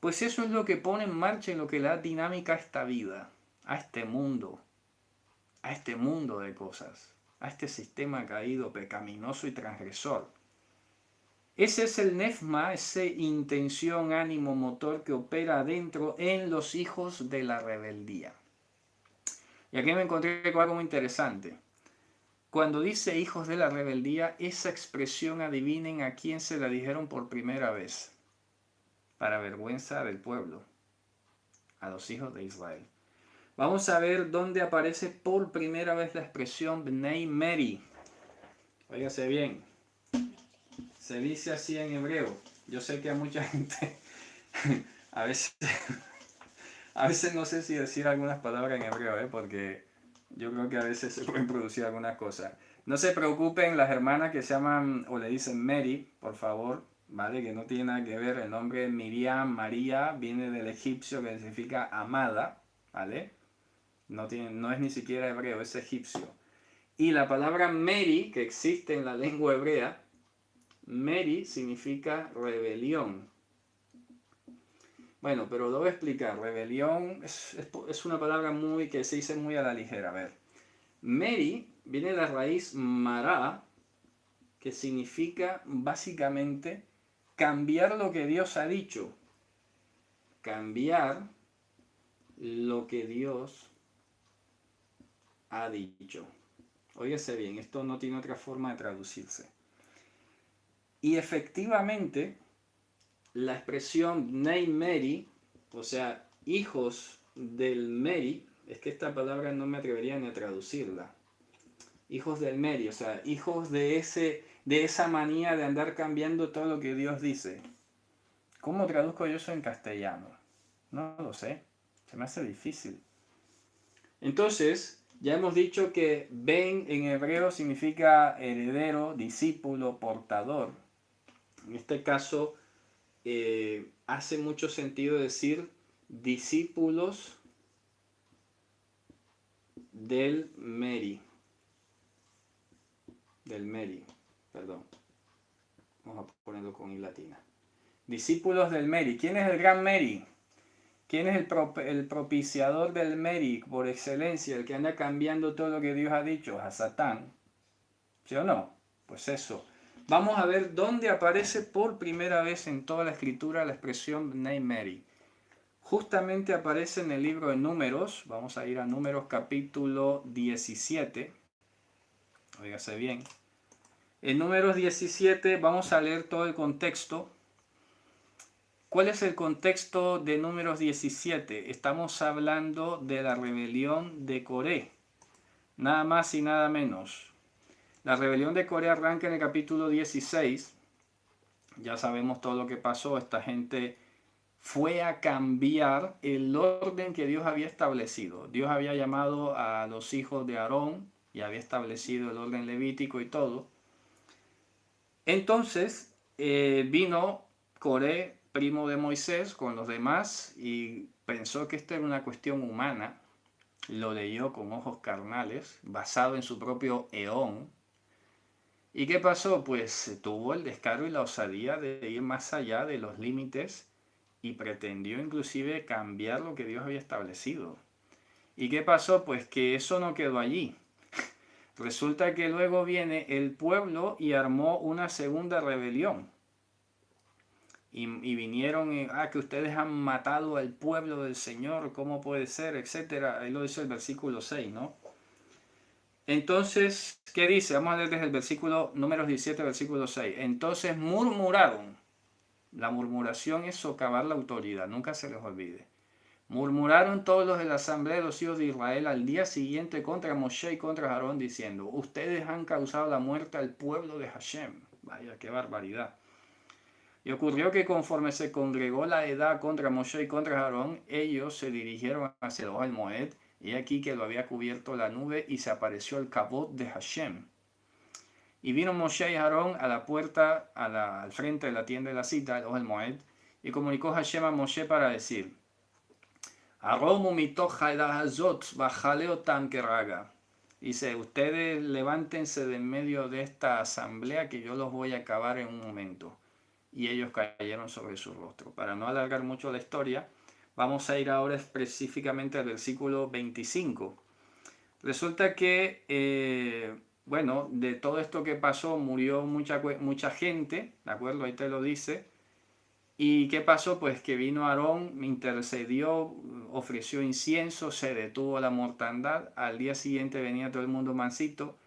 Pues eso es lo que pone en marcha y lo que le da dinámica a esta vida, a este mundo de cosas, a este sistema caído, pecaminoso y transgresor. Ese es el nefma, esa intención, ánimo, motor que opera adentro en los hijos de la rebeldía. Y aquí me encontré con algo muy interesante. Cuando dice hijos de la rebeldía, esa expresión adivinen a quién se la dijeron por primera vez, para vergüenza del pueblo, a los hijos de Israel. Vamos a ver dónde aparece por primera vez la expresión Bnei Meri. Óigase bien, se dice así en hebreo. Yo sé que a mucha gente a veces, a veces no sé si decir algunas palabras en hebreo, porque yo creo que a veces se pueden producir algunas cosas. No se preocupen las hermanas que se llaman o le dicen Mary, por favor, ¿vale? Que no tiene nada que ver. El nombre Miriam, María, viene del egipcio que significa amada, ¿vale? No es ni siquiera hebreo, es egipcio. Y la palabra Mary, que existe en la lengua hebrea, Mary significa rebelión. Bueno, pero lo voy a explicar. Rebelión es una palabra que se dice muy a la ligera. A ver, Mary viene de la raíz mará, que significa básicamente cambiar lo que Dios ha dicho. Cambiar lo que Dios ha dicho. Óyese bien, esto no tiene otra forma de traducirse. Y efectivamente, la expresión Bnei Meri, o sea, hijos del Meri, es que esta palabra no me atrevería ni a traducirla. Hijos del Meri, o sea, hijos de esa manía de andar cambiando todo lo que Dios dice. ¿Cómo traduzco yo eso en castellano? No lo sé, se me hace difícil. Entonces, ya hemos dicho que Ben en hebreo significa heredero, discípulo, portador. En este caso, hace mucho sentido decir discípulos del Meri. Del Meri, perdón. Vamos a ponerlo con I latina. Discípulos del Meri. ¿Quién es el gran Meri? ¿Quién es el propiciador del Meri por excelencia? El que anda cambiando todo lo que Dios ha dicho. A Satán. ¿Sí o no? Pues eso. Vamos a ver dónde aparece por primera vez en toda la escritura la expresión Bnei Meri. Justamente aparece en el libro de Números. Vamos a ir a Números capítulo 17. Óigase bien. En Números 17 vamos a leer todo el contexto. ¿Cuál es el contexto de Números 17? Estamos hablando de la rebelión de Coré. Nada más y nada menos. La rebelión de Coré arranca en el capítulo 16. Ya sabemos todo lo que pasó. Esta gente fue a cambiar el orden que Dios había establecido. Dios había llamado a los hijos de Aarón y había establecido el orden levítico y todo. Entonces vino Coré, primo de Moisés, con los demás y pensó que esta era una cuestión humana. Lo leyó con ojos carnales, basado en su propio eón. ¿Y qué pasó? Pues tuvo el descaro y la osadía de ir más allá de los límites y pretendió inclusive cambiar lo que Dios había establecido. ¿Y qué pasó? Pues que eso no quedó allí. Resulta que luego viene el pueblo y armó una segunda rebelión. Y vinieron, que ustedes han matado al pueblo del Señor, ¿cómo puede ser? Etcétera. Ahí lo dice el versículo 6, ¿no? Entonces, ¿qué dice? Vamos a leer desde el versículo, números 17, versículo 6. Entonces murmuraron. La murmuración es socavar la autoridad, nunca se les olvide. Murmuraron todos los de la asamblea de los hijos de Israel al día siguiente contra Moshe y contra Aarón, diciendo, ustedes han causado la muerte al pueblo de Hashem. Vaya, qué barbaridad. Y ocurrió que conforme se congregó la edad contra Moshe y contra Aarón, ellos se dirigieron hacia el Moed, y aquí que lo había cubierto la nube, y se apareció el cabot de Hashem. Y vino Moshe y Aarón a la puerta, al frente de la tienda de la cita, el Moed, y comunicó Hashem a Moshe para decir, Aromu mitoch hazot, bajaleotam keraga. Dice, ustedes levántense de en medio de esta asamblea que yo los voy a acabar en un momento. y ellos cayeron sobre su rostro. Para no alargar mucho la historia, vamos a ir ahora específicamente al versículo 25. Resulta que, bueno, de todo esto que pasó murió mucha gente, ¿de acuerdo? Ahí te lo dice. ¿Y qué pasó? Pues que vino Aarón, intercedió, ofreció incienso, se detuvo la mortandad. Al día siguiente venía todo el mundo mansito.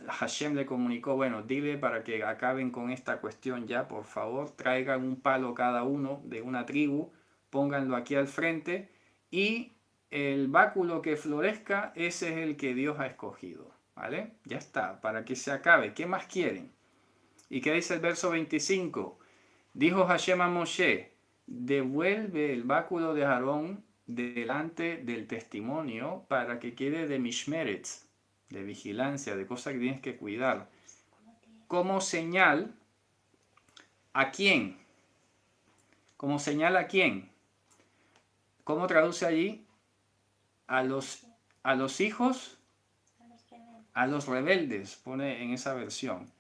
Hashem le comunicó, bueno, dile para que acaben con esta cuestión ya, por favor, traigan un palo cada uno de una tribu, pónganlo aquí al frente y el báculo que florezca, ese es el que Dios ha escogido, ¿vale? Ya está, para que se acabe. ¿Qué más quieren? ¿Y qué dice el verso 25? Dijo Hashem a Moshe, devuelve el báculo de Aarón delante del testimonio para que quede de mishmeretz, de vigilancia, de cosas que tienes que cuidar. Como señal, ¿a quién? Como señal, ¿a quién? ¿Cómo traduce allí? A los hijos, a los rebeldes, pone en esa versión.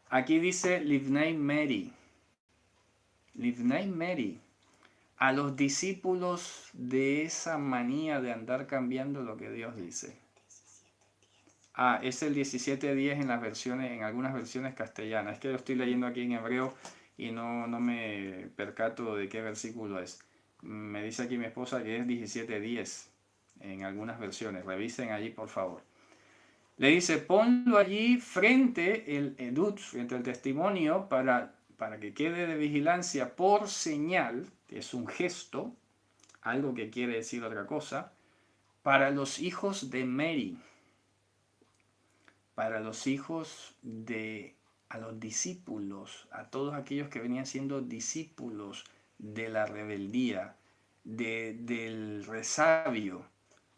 Aquí dice Livnei Meri. Livnei Meri. A los discípulos de esa manía de andar cambiando lo que Dios dice. Es el 17:10 en las versiones, en algunas versiones castellanas. Es que lo estoy leyendo aquí en hebreo y no me percato de qué versículo es. Me dice aquí mi esposa que es 17:10 en algunas versiones. Revisen allí, por favor. Le dice, ponlo allí frente el edut, frente al testimonio, para que quede de vigilancia por señal, que es un gesto, algo que quiere decir otra cosa, para los hijos de Meri, para los hijos a los discípulos, a todos aquellos que venían siendo discípulos de la rebeldía, del resabio,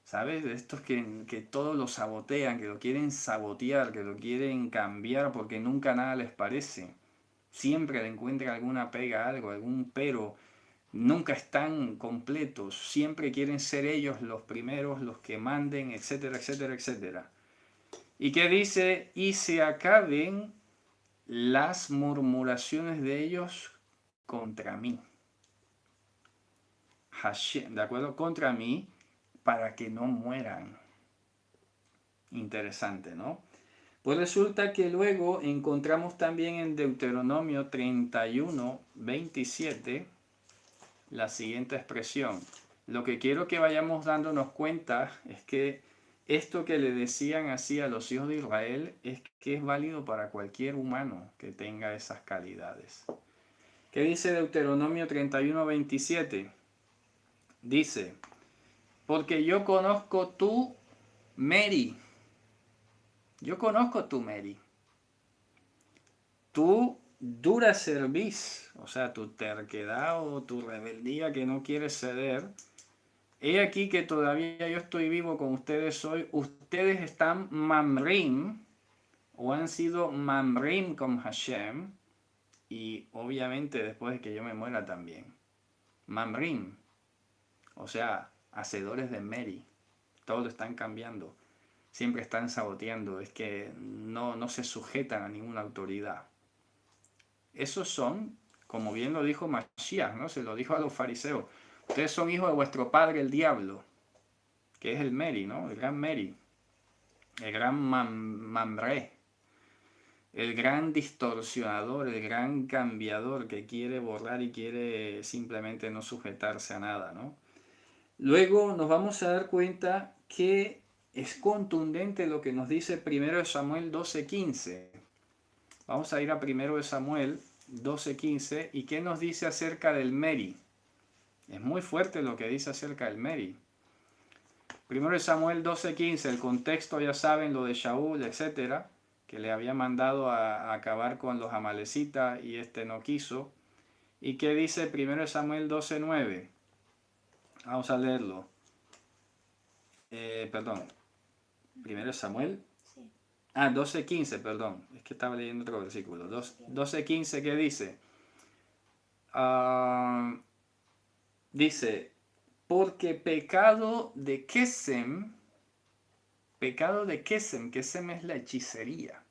¿sabes? De estos que todo lo sabotean, que lo quieren sabotear, que lo quieren cambiar porque nunca nada les parece. Siempre le encuentran alguna pega, algún pero. Nunca están completos. Siempre quieren ser ellos los primeros, los que manden, etcétera, etcétera, etcétera. ¿Y qué dice? Y se acaben las murmuraciones de ellos contra mí. Hashem, ¿de acuerdo? Contra mí, para que no mueran. Interesante, ¿no? Pues resulta que luego encontramos también en Deuteronomio 31:27 la siguiente expresión. Lo que quiero que vayamos dándonos cuenta es que esto que le decían así a los hijos de Israel es que es válido para cualquier humano que tenga esas calidades. ¿Qué dice Deuteronomio 31:27? Dice, porque yo conozco tu Meri. Yo conozco tu Meri. Tu dura cerviz, o sea, tu terquedad o tu rebeldía que no quieres ceder. He aquí que todavía yo estoy vivo con ustedes hoy. Ustedes están mamrim, o han sido mamrim con Hashem, y obviamente después de que yo me muera también. Mamrim, o sea, hacedores de Meri. Todo lo están cambiando. Siempre están saboteando. Es que no se sujetan a ninguna autoridad. Esos son, como bien lo dijo Mashiach, ¿no? Se lo dijo a los fariseos. Ustedes son hijos de vuestro padre el diablo, que es el Meri, ¿no? El gran Meri, el gran Mamre, el gran distorsionador, el gran cambiador que quiere borrar y quiere simplemente no sujetarse a nada, ¿no? Luego nos vamos a dar cuenta que es contundente lo que nos dice 1 Samuel 12:15. Vamos a ir a 1 Samuel 12:15 y qué nos dice acerca del Meri. Es muy fuerte lo que dice acerca del Meri. 1 Samuel 12:15, el contexto ya saben, lo de Shaul, etcétera, que le había mandado a acabar con los amalecitas y este no quiso. ¿Y qué dice 1 Samuel 12:9? Vamos a leerlo. Perdón. 1 Samuel. 12:15, perdón. Es que estaba leyendo otro versículo. 12:15, ¿qué dice? Dice, porque pecado de Kesem, Kesem es la hechicería.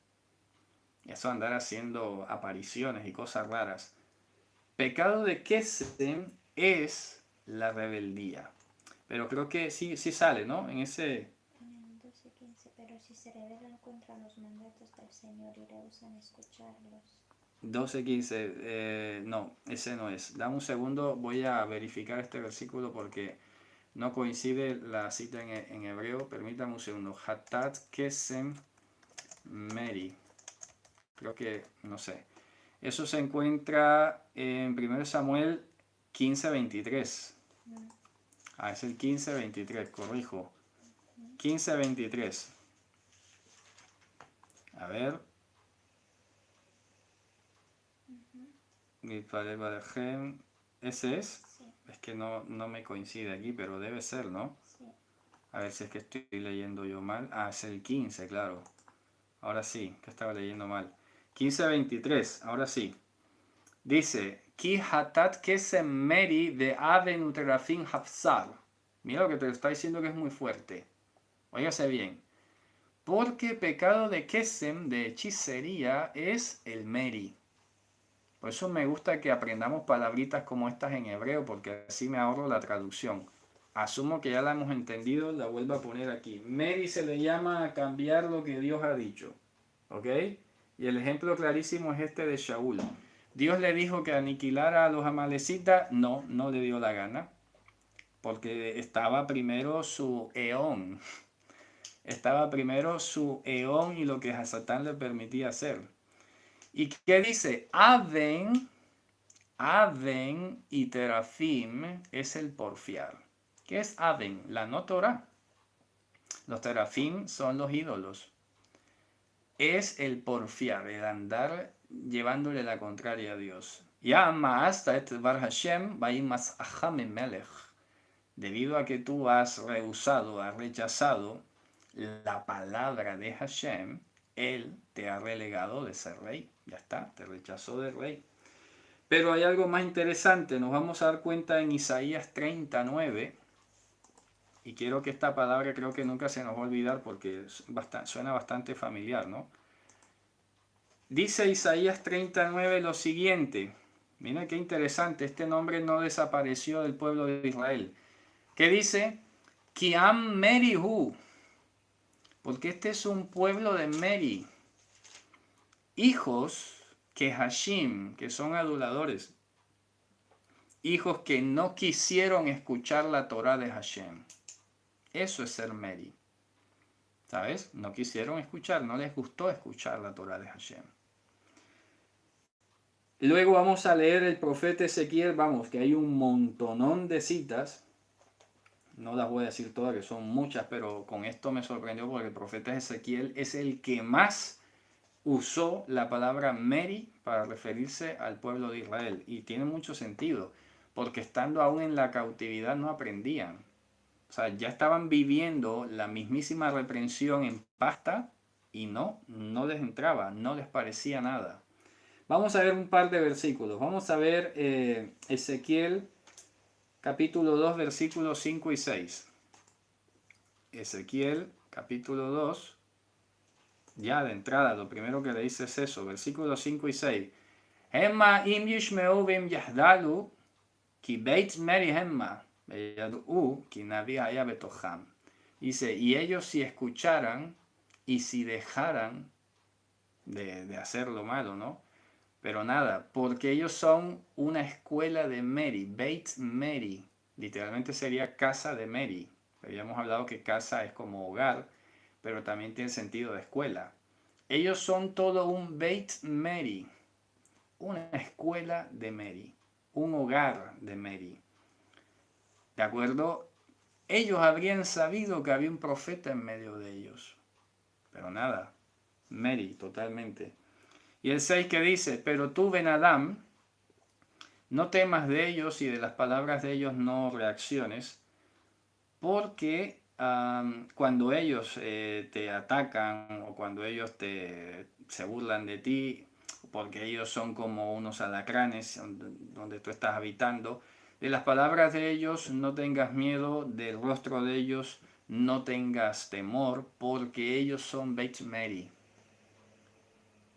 Eso andar haciendo apariciones y cosas raras. Pecado de Kesem es la rebeldía. Pero creo que sí, sí sale, ¿no? En ese... En el 12:15, pero si se rebelan contra los mandatos del Señor y rehusan escucharlos. 12:15, no, ese no es. Dame un segundo, voy a verificar este versículo porque no coincide la cita en hebreo. Permítame un segundo. Hatat Kesem Meri. Creo que, no sé. Eso se encuentra en 1 Samuel 15:23. Ah, es el 15:23, corrijo. 15:23. A ver. ¿Ese es? Sí, Es que no me coincide aquí, pero debe ser, ¿no? sí. A ver si es que estoy leyendo yo mal. Ah, es el 15, claro. Ahora sí, que estaba leyendo mal. 15:23, ahora sí. Dice, Ki hatat kesem meri de aven uterafin hafsar. Mira lo que te está diciendo que es muy fuerte. Óigase bien. Porque pecado de kesem, de hechicería, es el meri. Por eso me gusta que aprendamos palabritas como estas en hebreo, porque así me ahorro la traducción. Asumo que ya la hemos entendido, la vuelvo a poner aquí. Meri se le llama a cambiar lo que Dios ha dicho. ¿Ok? Y el ejemplo clarísimo es este de Shaul. Dios le dijo que aniquilara a los amalecitas, no le dio la gana, porque estaba primero su eón. Estaba primero su eón y lo que a Satán le permitía hacer. ¿Y qué dice? Aven y terafim es el porfiar. ¿Qué es Aven? La no Torah. Los terafim son los ídolos. Es el porfiar, el andar llevándole la contraria a Dios. Ya hasta et bar Hashem vaimas melech. Debido a que tú has rehusado, has rechazado la palabra de Hashem, Él te ha relegado de ser rey. Ya está, te rechazó de rey. Pero hay algo más interesante, nos vamos a dar cuenta en Isaías 39, y quiero que esta palabra creo que nunca se nos va a olvidar porque suena bastante familiar, ¿no? Dice Isaías 39 lo siguiente, mira qué interesante, este nombre no desapareció del pueblo de Israel. ¿Qué dice? Kiam Merihu, porque este es un pueblo de Meri, hijos que Hashim, que son aduladores, hijos que no quisieron escuchar la Torah de Hashem. Eso es ser Meri. ¿Sabes? No quisieron escuchar, no les gustó escuchar la Torah de Hashem. Luego vamos a leer el profeta Ezequiel, vamos, que hay un montonón de citas. No las voy a decir todas, que son muchas, pero con esto me sorprendió porque el profeta Ezequiel es el que más usó la palabra Meri para referirse al pueblo de Israel. Y tiene mucho sentido, porque estando aún en la cautividad no aprendían. O sea, ya estaban viviendo la mismísima reprensión en pasta y no les entraba, no les parecía nada. Vamos a ver un par de versículos. Vamos a ver Ezequiel capítulo 2 versículos 5 y 6. Ezequiel capítulo 2, ya de entrada, lo primero que le dice es eso, versículos 5 y 6. Hemma im yishmeu vim yahdalu ki beit meri hemma veyad'u ki navi haya betocham. Dice, y ellos si escucharan y si dejaran de hacer lo malo, ¿no? Pero nada, porque ellos son una escuela de Meri, Beit Meri, literalmente sería casa de Meri. Habíamos hablado que casa es como hogar, pero también tiene sentido de escuela. Ellos son todo un Beit Meri, una escuela de Meri, un hogar de Meri. ¿De acuerdo? Ellos habrían sabido que había un profeta en medio de ellos, pero nada, Meri totalmente. Y el 6 que dice, pero tú, Ben Adam, no temas de ellos y de las palabras de ellos no reacciones, porque cuando ellos te atacan o cuando ellos se burlan de ti, porque ellos son como unos alacranes donde tú estás habitando, de las palabras de ellos no tengas miedo, del rostro de ellos no tengas temor, porque ellos son Beit Meri.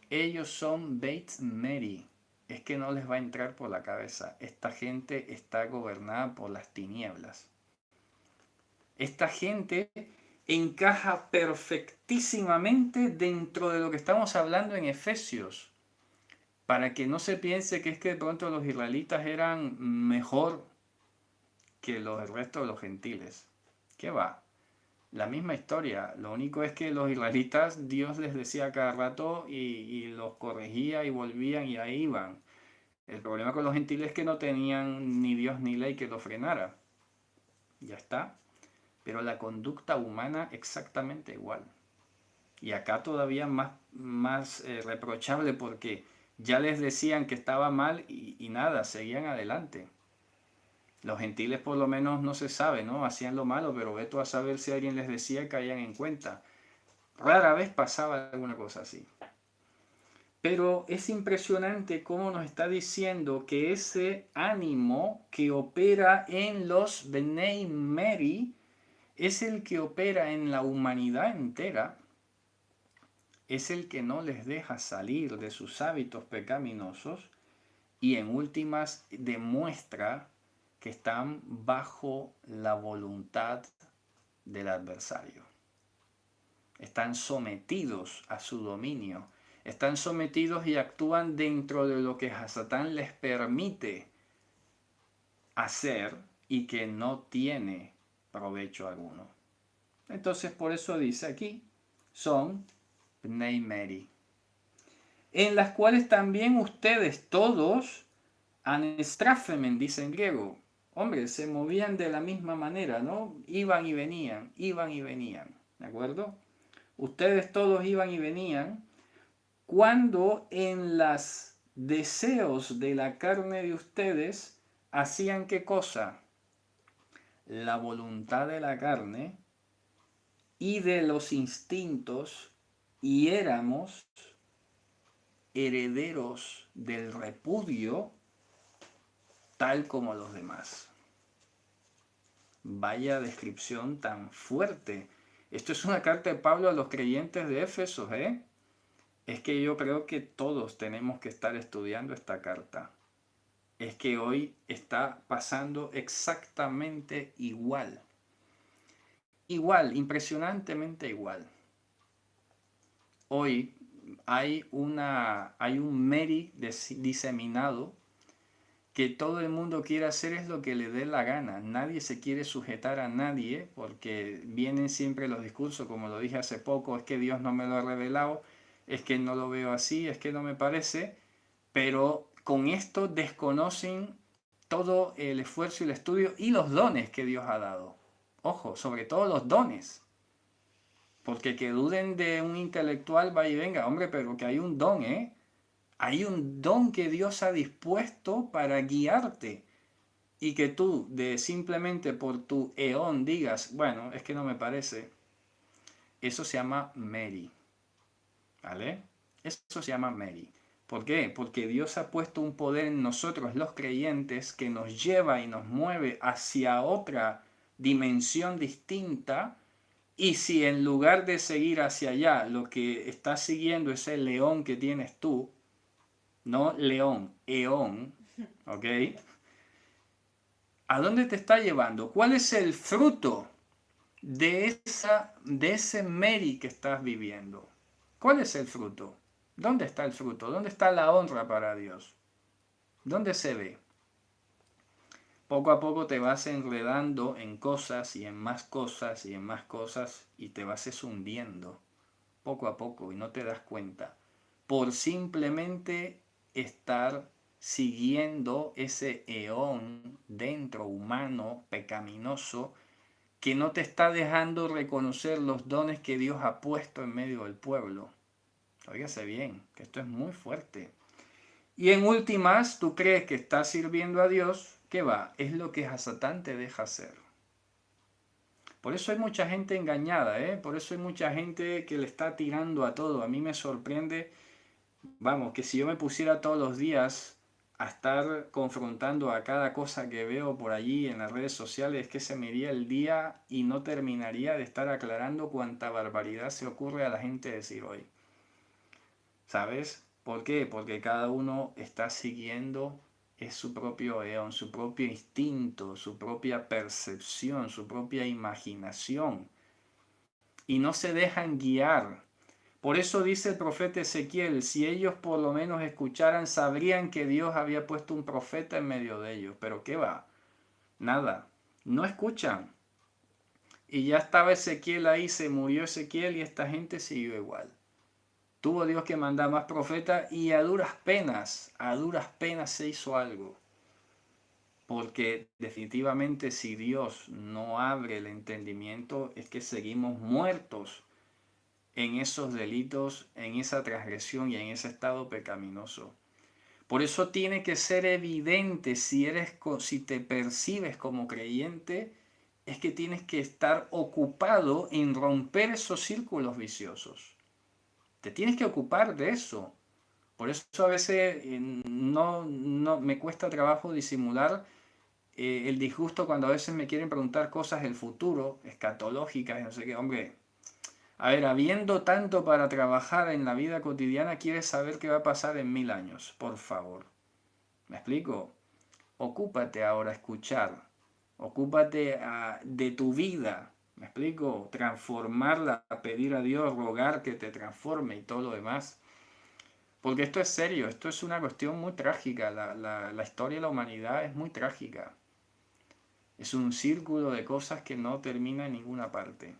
Ellos son Beit Meri. Es que no les va a entrar por la cabeza. Esta gente está gobernada por las tinieblas. Esta gente encaja perfectísimamente dentro de lo que estamos hablando en Efesios. Para que no se piense que es que de pronto los israelitas eran mejor que el resto de los gentiles. ¿Qué va? La misma historia. Lo único es que los israelitas, Dios les decía cada rato y los corregía y volvían y ahí iban. El problema con los gentiles es que no tenían ni Dios ni ley que los frenara. Ya está. Pero la conducta humana exactamente igual. Y acá todavía más reprochable porque ya les decían que estaba mal y nada, seguían adelante. Los gentiles por lo menos no se sabe, ¿no? Hacían lo malo, pero ve tú a saber si alguien les decía y caían en cuenta. Rara vez pasaba alguna cosa así. Pero es impresionante cómo nos está diciendo que ese ánimo que opera en los Bnei Meri es el que opera en la humanidad entera, es el que no les deja salir de sus hábitos pecaminosos y en últimas demuestra que están bajo la voluntad del adversario. Están sometidos a su dominio. Están sometidos y actúan dentro de lo que Hasatán les permite hacer y que no tiene provecho alguno. Entonces por eso dice aquí, son Bnei Meri, en las cuales también ustedes todos anestrafemen, dice en griego. Hombre, se movían de la misma manera, ¿no? Iban y venían, ¿de acuerdo? Ustedes todos iban y venían cuando en los deseos de la carne de ustedes hacían qué cosa? La voluntad de la carne y de los instintos, y éramos herederos del repudio tal como los demás. Vaya descripción tan fuerte. Esto es una carta de Pablo a los creyentes de Éfeso, ¿eh? Es que yo creo que todos tenemos que estar estudiando esta carta. Es que hoy está pasando exactamente igual. Igual, impresionantemente igual. Hoy hay un Meri diseminado que todo el mundo quiere hacer es lo que le dé la gana. Nadie se quiere sujetar a nadie porque vienen siempre los discursos, como lo dije hace poco, es que Dios no me lo ha revelado, es que no lo veo así, es que no me parece, pero con esto desconocen todo el esfuerzo y el estudio y los dones que Dios ha dado. Ojo, sobre todo los dones. Porque que duden de un intelectual, va y venga, hombre, pero que hay un don, ¿eh? Hay un don que Dios ha dispuesto para guiarte y que tú de simplemente por tu eón digas, bueno, es que no me parece. Eso se llama Meri, ¿vale? Eso se llama Meri. ¿Por qué? Porque Dios ha puesto un poder en nosotros los creyentes que nos lleva y nos mueve hacia otra dimensión distinta. Y si en lugar de seguir hacia allá, lo que estás siguiendo es el león que tienes tú, no león, eón, ¿ok? ¿A dónde te está llevando? ¿Cuál es el fruto de ese Meri que estás viviendo? ¿Cuál es el fruto? ¿Dónde está el fruto? ¿Dónde está la honra para Dios? ¿Dónde se ve? Poco a poco te vas enredando en cosas y en más cosas y en más cosas y te vas hundiendo poco a poco y no te das cuenta por simplemente estar siguiendo ese eón dentro humano pecaminoso que no te está dejando reconocer los dones que Dios ha puesto en medio del pueblo. Óigase bien, que esto es muy fuerte. Y en últimas, tú crees que estás sirviendo a Dios, ¿qué va? Es lo que Hasatán te deja hacer. Por eso hay mucha gente engañada, ¿eh? Por eso hay mucha gente que le está tirando a todo. A mí me sorprende, vamos, que si yo me pusiera todos los días a estar confrontando a cada cosa que veo por allí en las redes sociales, que se me iría el día y no terminaría de estar aclarando cuánta barbaridad se ocurre a la gente decir hoy. ¿Sabes? ¿Por qué? Porque cada uno está siguiendo es su propio eón, su propio instinto, su propia percepción, su propia imaginación. Y no se dejan guiar. Por eso dice el profeta Ezequiel, si ellos por lo menos escucharan, sabrían que Dios había puesto un profeta en medio de ellos. Pero ¿qué va? Nada. No escuchan. Y ya estaba Ezequiel ahí, se murió Ezequiel y esta gente siguió igual. Tuvo Dios que mandar más profetas y a duras penas se hizo algo. Porque definitivamente si Dios no abre el entendimiento es que seguimos muertos en esos delitos, en esa transgresión y en ese estado pecaminoso. Por eso tiene que ser evidente si te percibes como creyente, es que tienes que estar ocupado en romper esos círculos viciosos. Te tienes que ocupar de eso. Por eso a veces no me cuesta trabajo disimular el disgusto cuando a veces me quieren preguntar cosas del futuro, escatológicas, no sé qué. Hombre, a ver, habiendo tanto para trabajar en la vida cotidiana, ¿quieres saber qué va a pasar en 1000 años? Por favor. ¿Me explico? Ocúpate ahora a escuchar. Ocúpate de tu vida. ¿Me explico? Transformarla, pedir a Dios, rogar que te transforme y todo lo demás. Porque esto es serio, esto es una cuestión muy trágica. La historia de la humanidad es muy trágica. Es un círculo de cosas que no termina en ninguna parte.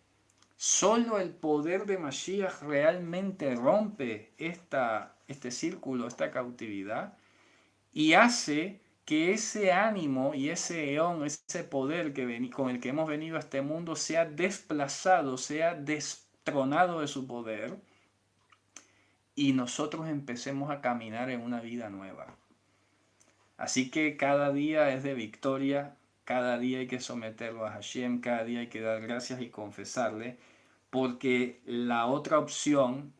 Solo el poder de Mashiach realmente rompe este círculo, esta cautividad, y hace que ese ánimo y ese eón, ese poder con el que hemos venido a este mundo sea desplazado, sea destronado de su poder, y nosotros empecemos a caminar en una vida nueva. Así que cada día es de victoria, cada día hay que someterlo a Hashem, cada día hay que dar gracias y confesarle, porque la otra opción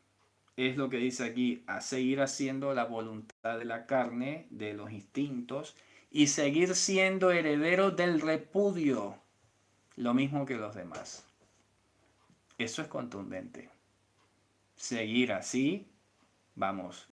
es lo que dice aquí, a seguir haciendo la voluntad de la carne, de los instintos, y seguir siendo heredero del repudio, lo mismo que los demás. Eso es contundente. Seguir así, vamos,